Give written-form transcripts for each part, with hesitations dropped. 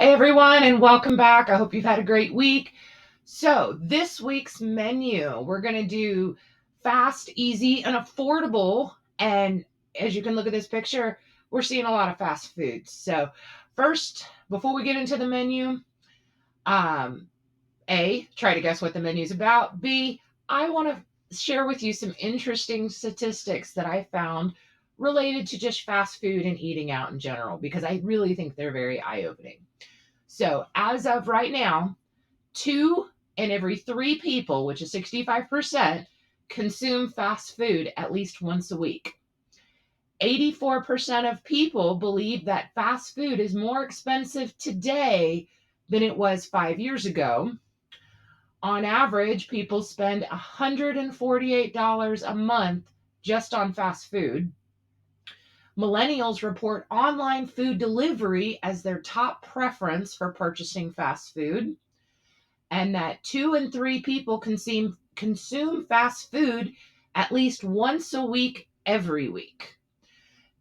Hey everyone, and welcome back. I hope you've had a great week. So, this week's menu, we're going to do fast, easy, and affordable. And as you can look at this picture, we're seeing a lot of fast foods. So, first, before we get into the menu, um, A, try to guess what the menu's about. B, I want to share with you some interesting statistics that I found related to just fast food and eating out in general, because I really think they're very eye opening. So, as of right now, two in every three people, which is 65%, consume fast food at least once a week. 84% of people believe that fast food is more expensive today than it was 5 years ago. On average, people spend $148 a month just on fast food. Millennials report online food delivery as their top preference for purchasing fast food, and that two in three people consume fast food at least once a week every week.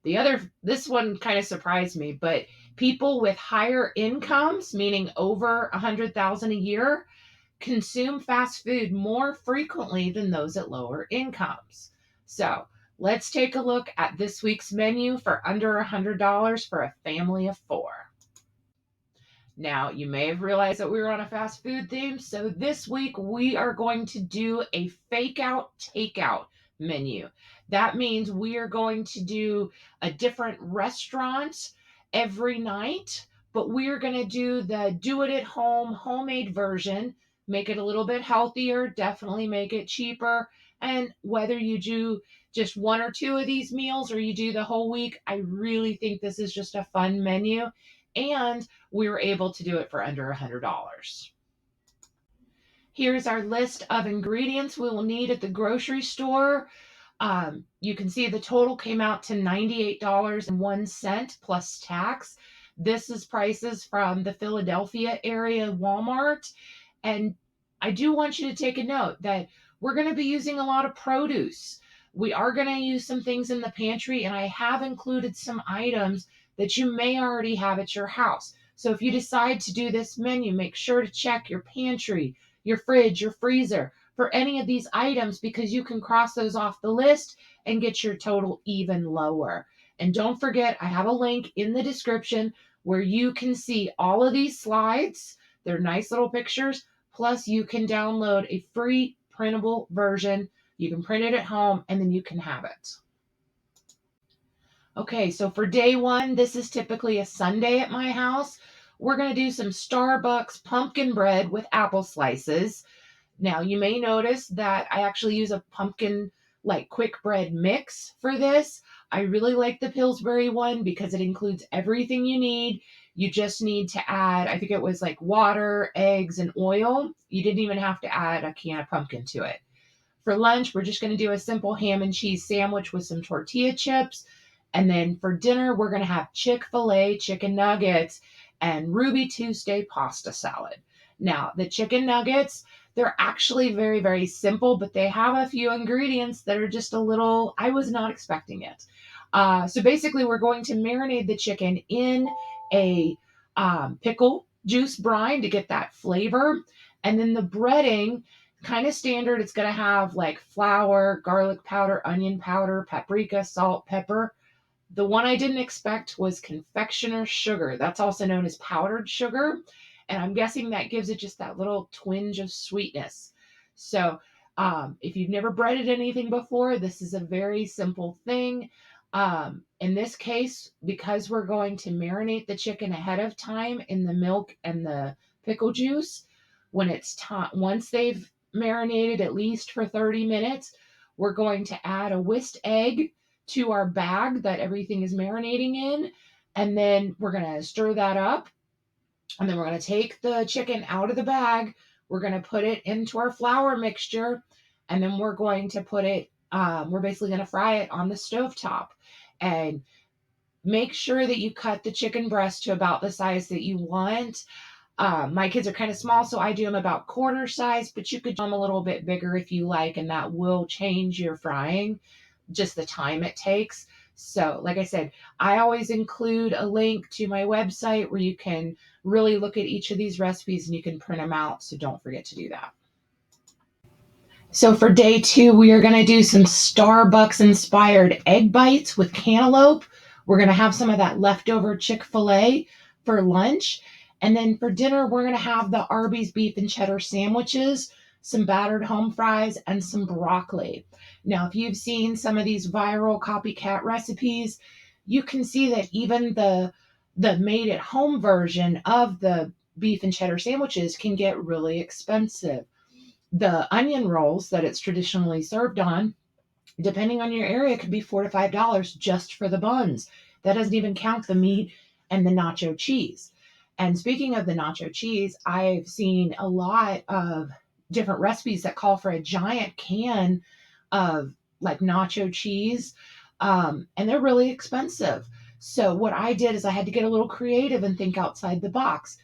This one kind of surprised me, but people with higher incomes, meaning over 100,000 a year, consume fast food more frequently than those at lower incomes. So, let's take a look at this week's menu for under $100 for a family of four. Now, you may have realized that we were on a fast food theme, so this week we are going to do a fake out takeout menu. That means we are going to do a different restaurant every night, but we're going to do the do it at home homemade version, make it a little bit healthier, definitely make it cheaper. And whether you do just one or two of these meals or you do the whole week, I really think this is just a fun menu. And we were able to do it for under $100. Here's our list of ingredients we will need at the grocery store. You can see the total came out to $98.01 plus tax. This is prices from the Philadelphia area Walmart. And I do want you to take a note that we're going to be using a lot of produce. We are going to use some things in the pantry, and I have included some items that you may already have at your house. So if you decide to do this menu, make sure to check your pantry, your fridge, your freezer for any of these items, because you can cross those off the list and get your total even lower. And don't forget, I have a link in the description where you can see all of these slides. They're nice little pictures. Plus, you can download a free printable version. You can print it at home and then you can have it. Okay, so for day one, this is typically a Sunday at my house. We're going to do some Starbucks pumpkin bread with apple slices. Now, you may notice that I actually use a pumpkin quick bread mix for this. I really like the Pillsbury one because it includes everything you need. You just need to add, I think it was like water, eggs, and oil. You didn't even have to add a can of pumpkin to it. For lunch, we're just going to do a simple ham and cheese sandwich with some tortilla chips. And then for dinner, we're going to have Chick-fil-A chicken nuggets and Ruby Tuesday pasta salad. Now, the chicken nuggets, they're actually very, very simple, but they have a few ingredients that are just a little, I was not expecting it. So basically, we're going to marinate the chicken in a pickle juice brine to get that flavor. And then the breading, kind of standard, it's going to have like flour, garlic powder, onion powder, paprika, salt, pepper. The one I didn't expect was confectioner's sugar. That's also known as powdered sugar. And I'm guessing that gives it just that little twinge of sweetness. So if you've never breaded anything before, this is a very simple thing. In this case, because we're going to marinate the chicken ahead of time in the milk and the pickle juice, when it's time, once they've marinated at least for 30 minutes, we're going to add a whisked egg to our bag that everything is marinating in. And then we're going to stir that up. And then we're going to take the chicken out of the bag. We're going to put it into our flour mixture. And then we're going to put it, we're basically going to fry it on the stovetop. And make sure that you cut the chicken breast to about the size that you want. My kids are kind of small, so I do them about quarter size, but you could do them a little bit bigger if you like, and that will change your frying, just the time it takes. So, like I said, I always include a link to my website where you can really look at each of these recipes and you can print them out. So, don't forget to do that. So, for day 2, we are going to do some Starbucks inspired egg bites with cantaloupe. We're going to have some of that leftover Chick-fil-A for lunch. And then for dinner, we're going to have the Arby's beef and cheddar sandwiches, some battered home fries, and some broccoli. Now, if you've seen some of these viral copycat recipes, you can see that even the made at home version of the beef and cheddar sandwiches can get really expensive. The onion rolls that it's traditionally served on, depending on your area, could be $4 to $5 just for the buns. That doesn't even count the meat and the nacho cheese. And speaking of the nacho cheese, I've seen a lot of different recipes that call for a giant can of like nacho cheese, and they're really expensive. So what I did is I had to get a little creative and think outside the box.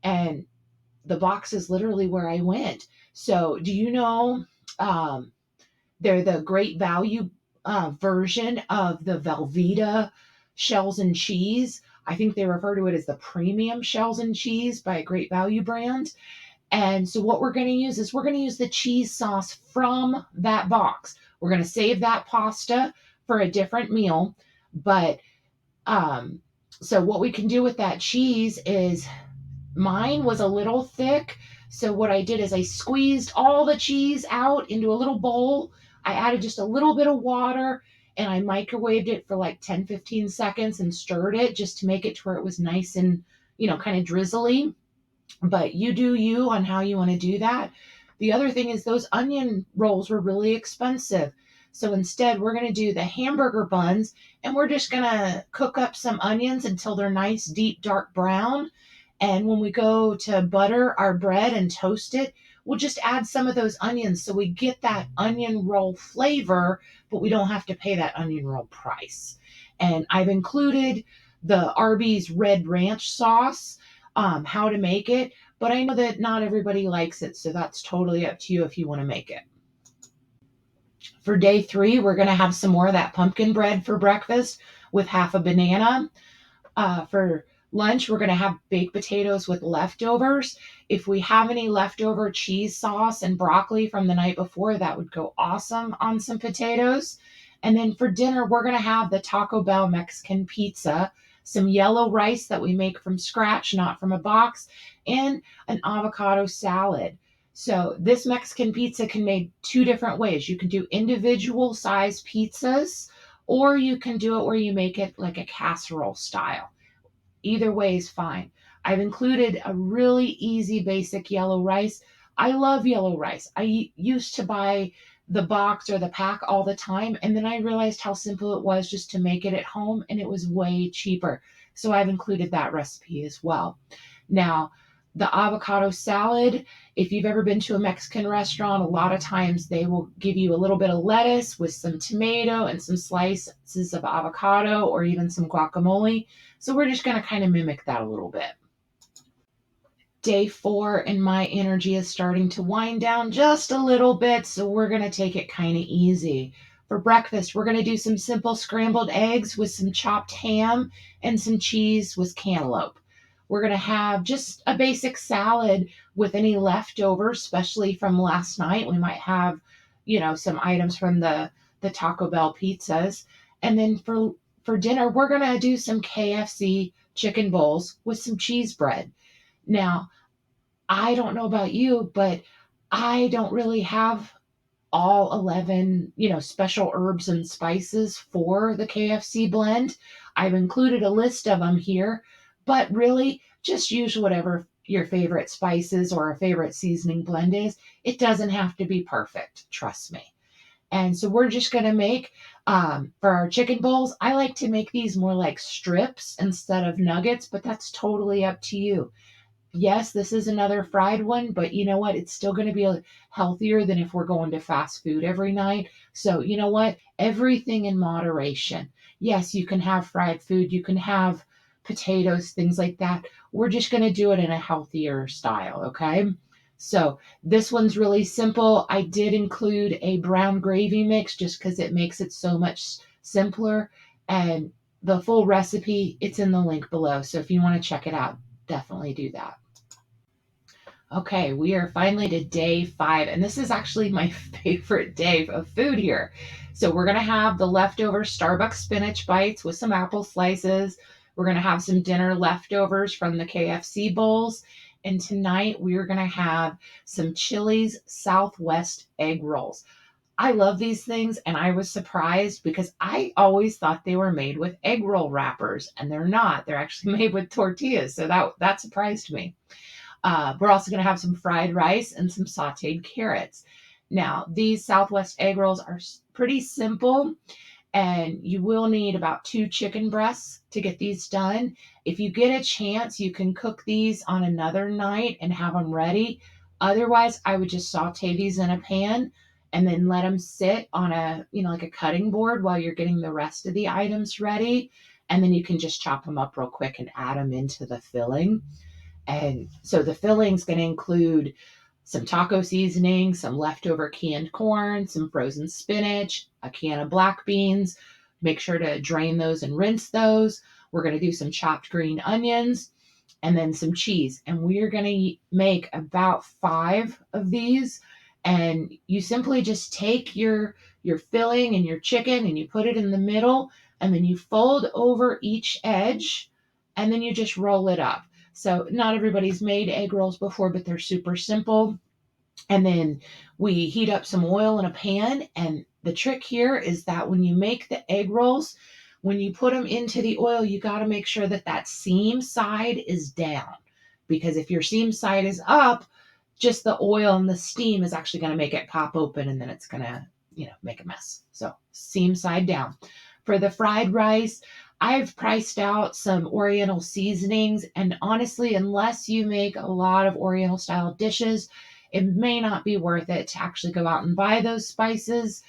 And the box is literally where I went. So, do you know they're the great value version of the Velveeta shells and cheese? I think they refer to it as the premium shells and cheese by a Great Value brand. And so, what we're going to use is we're going to use the cheese sauce from that box. We're going to save that pasta for a different meal. But um, so, what we can do with that cheese is mine was a little thick. So what I did is I squeezed all the cheese out into a little bowl. I added just a little bit of water and I microwaved it for like 10-15 seconds and stirred it just to make it to where it was nice and, kind of drizzly. But you do you on how you want to do that. The other thing is those onion rolls were really expensive. So instead, we're going to do the hamburger buns and we're just going to cook up some onions until they're nice, deep, dark brown. And when we go to butter our bread and toast it, we'll just add some of those onions so we get that onion roll flavor, but we don't have to pay that onion roll price. And I've included the Arby's Red Ranch sauce, how to make it, but I know that not everybody likes it, so that's totally up to you if you want to make it. For day 3, we're going to have some more of that pumpkin bread for breakfast with half a banana. For lunch, we're going to have baked potatoes with leftovers. If we have any leftover cheese sauce and broccoli from the night before, that would go awesome on some potatoes. And then for dinner, we're going to have the Taco Bell Mexican pizza, some yellow rice that we make from scratch, not from a box, and an avocado salad. So this Mexican pizza can be made 2 different ways. You can do individual size pizzas, or you can do it where you make it like a casserole style. Either way is fine. I've included a really easy basic yellow rice. I love yellow rice. I used to buy the box or the pack all the time, and then I realized how simple it was just to make it at home, and it was way cheaper. So I've included that recipe as well. Now, the avocado salad, if you've ever been to a Mexican restaurant, a lot of times they will give you a little bit of lettuce with some tomato and some slices of avocado or even some guacamole. So we're just going to kind of mimic that a little bit. Day 4, and my energy is starting to wind down just a little bit, so we're going to take it kind of easy. For breakfast, we're going to do some simple scrambled eggs with some chopped ham and some cheese with cantaloupe. We're going to have just a basic salad with any leftovers, especially from last night. We might have, some items from the Taco Bell pizzas. And then for dinner, we're going to do some KFC chicken bowls with some cheese bread. Now, I don't know about you, but I don't really have all 11, special herbs and spices for the KFC blend. I've included a list of them here, but really just use whatever your favorite spices or a favorite seasoning blend is. It doesn't have to be perfect, trust me. And so we're just going to make, for our chicken bowls, I like to make these more like strips instead of nuggets, but that's totally up to you. Yes, this is another fried one, but you know what? It's still going to be healthier than if we're going to fast food every night. So, you know what? Everything in moderation. Yes, you can have fried food, you can have potatoes, things like that. We're just going to do it in a healthier style, okay? So, this one's really simple. I did include a brown gravy mix just because it makes it so much simpler. And the full recipe, it's in the link below. So if you want to check it out, definitely do that. Okay, we are finally to day 5, and this is actually my favorite day of food here. So we're gonna have the leftover Starbucks spinach bites with some apple slices. We're gonna have some dinner leftovers from the KFC bowls. And tonight we are gonna have some Chili's Southwest egg rolls. I love these things, and I was surprised because I always thought they were made with egg roll wrappers, and they're not. They're actually made with tortillas. So that surprised me. We're also going to have some fried rice and some sauteed carrots. Now, these Southwest egg rolls are pretty simple, and you will need about 2 chicken breasts to get these done. If you get a chance, you can cook these on another night and have them ready. Otherwise, I would just saute these in a pan and then let them sit on a, like a cutting board while you're getting the rest of the items ready. And then you can just chop them up real quick and add them into the filling. And so the filling's going to include some taco seasoning, some leftover canned corn, some frozen spinach, a can of black beans. Make sure to drain those and rinse those. We're going to do some chopped green onions and then some cheese. And we are going to make about 5 of these. And you simply just take your filling and your chicken and you put it in the middle, and then you fold over each edge, and then you just roll it up. So not everybody's made egg rolls before, but they're super simple. And then we heat up some oil in a pan. And the trick here is that when you make the egg rolls, when you put them into the oil, you got to make sure that that seam side is down. Because if your seam side is up, just the oil and the steam is actually going to make it pop open, and then it's going to, make a mess. So seam side down. For the fried rice, I've priced out some Oriental seasonings, and honestly, unless you make a lot of Oriental style dishes, it may not be worth it to actually go out and buy those spices.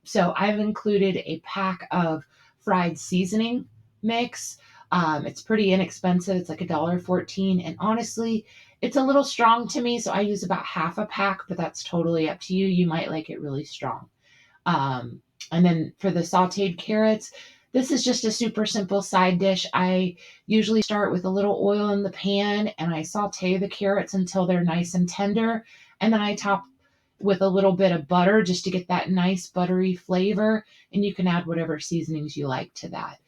So I've included a pack of fried seasoning mix. It's pretty inexpensive. It's like $1.14. And honestly, it's a little strong to me. So I use about half a pack, but that's totally up to you. You might like it really strong. And then for the sauteed carrots, this is just a super simple side dish. I usually start with a little oil in the pan and I saute the carrots until they're nice and tender. And then I top with a little bit of butter just to get that nice buttery flavor. And you can add whatever seasonings you like to that.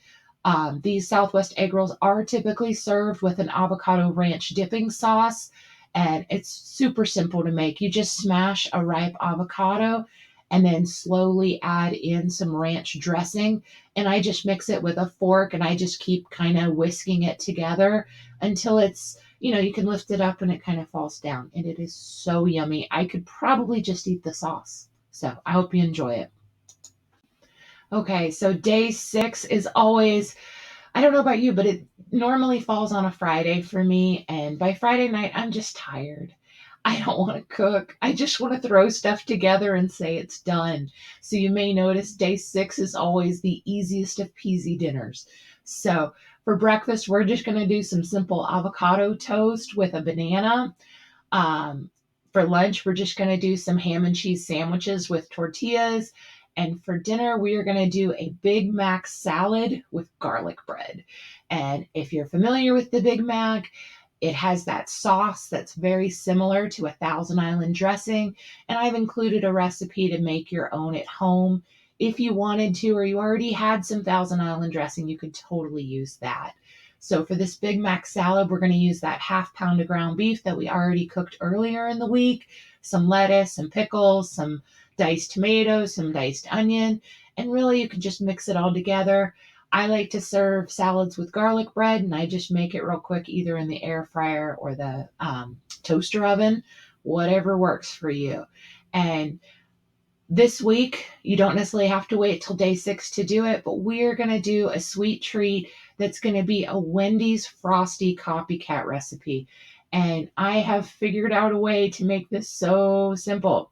These Southwest egg rolls are typically served with an avocado ranch dipping sauce, and it's super simple to make. You just smash a ripe avocado and then slowly add in some ranch dressing. And I just mix it with a fork and I just keep kind of whisking it together until it's, you can lift it up and it kind of falls down. And it is so yummy. I could probably just eat the sauce. So I hope you enjoy it. Okay, so day 6 is always, I don't know about you, but it normally falls on a Friday for me. And by Friday night, I'm just tired. I don't want to cook. I just want to throw stuff together and say it's done. So you may notice day 6 is always the easiest of peasy dinners. So for breakfast, we're just going to do some simple avocado toast with a banana. For lunch, we're just going to do some ham and cheese sandwiches with tortillas. And for dinner, we are going to do a Big Mac salad with garlic bread. And if you're familiar with the Big Mac, it has that sauce that's very similar to a Thousand Island dressing. And I've included a recipe to make your own at home. If you wanted to, or you already had some Thousand Island dressing, you could totally use that. So for this Big Mac salad, we're going to use that half pound of ground beef that we already cooked earlier in the week, some lettuce, some pickles, some diced tomatoes, some diced onion, and really you can just mix it all together. I like to serve salads with garlic bread, and I just make it real quick either in the air fryer or the toaster oven, whatever works for you. And this week, you don't necessarily have to wait till day 6 to do it, but we're going to do a sweet treat that's going to be a Wendy's Frosty copycat recipe. And I have figured out a way to make this so simple.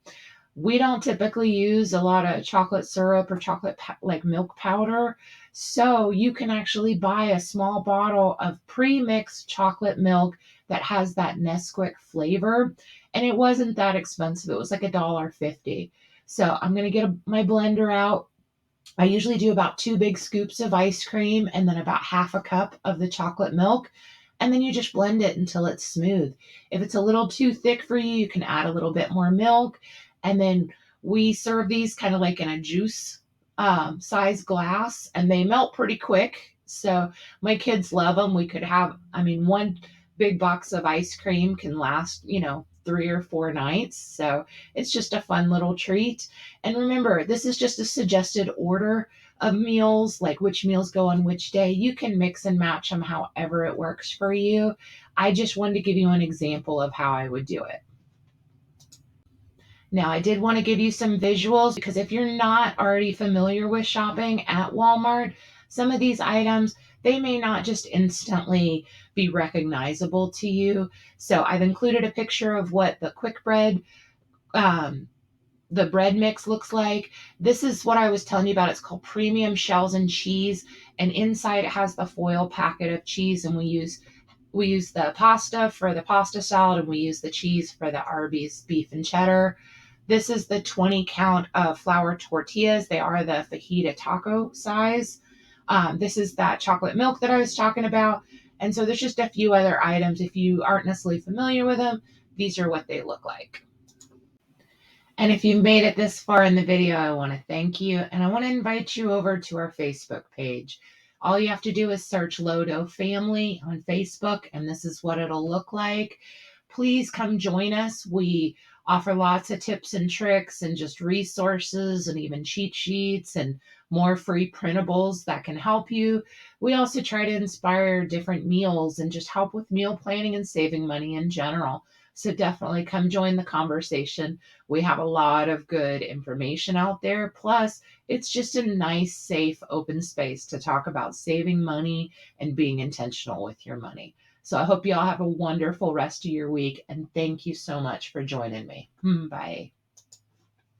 We don't typically use a lot of chocolate syrup or chocolate like milk powder. So you can actually buy a small bottle of pre-mixed chocolate milk that has that Nesquik flavor. And it wasn't that expensive. It was like $1.50. So I'm going to get my blender out I usually do about 2 big scoops of ice cream and then about half a cup of the chocolate milk. And then you just blend it until it's smooth. If it's a little too thick for you, you can add a little bit more milk. And then we serve these kind of like in a juice size glass, and they melt pretty quick. So my kids love them. We could have, I mean, one big box of ice cream can last, 3 or 4 nights. So it's just a fun little treat. And remember, this is just a suggested order of meals, like which meals go on which day. You can mix and match them however it works for you. I just wanted to give you an example of how I would do it. Now, I did want to give you some visuals because if you're not already familiar with shopping at Walmart, some of these items, they may not just instantly be recognizable to you. So I've included a picture of what the quick bread um, the bread mix looks like. This is what I was telling you about. It's called premium shells and cheese, and inside it has the foil packet of cheese. And we use the pasta for the pasta salad, and we use the cheese for the Arby's beef and cheddar. This is the 20 count of flour tortillas. They are the fajita taco size. This is that chocolate milk that I was talking about. And so there's just a few other items. If you aren't necessarily familiar with them, these are what they look like. And if you made it this far in the video, I want to thank you. And I want to invite you over to our Facebook page. All you have to do is search Lodo Family on Facebook, and this is what it'll look like. Please come join us. We offer lots of tips and tricks and just resources and even cheat sheets and more free printables that can help you. We also try to inspire different meals and just help with meal planning and saving money in general. So definitely come join the conversation. We have a lot of good information out there. Plus, it's just a nice, safe, open space to talk about saving money and being intentional with your money. So I hope you all have a wonderful rest of your week. And thank you so much for joining me. Bye.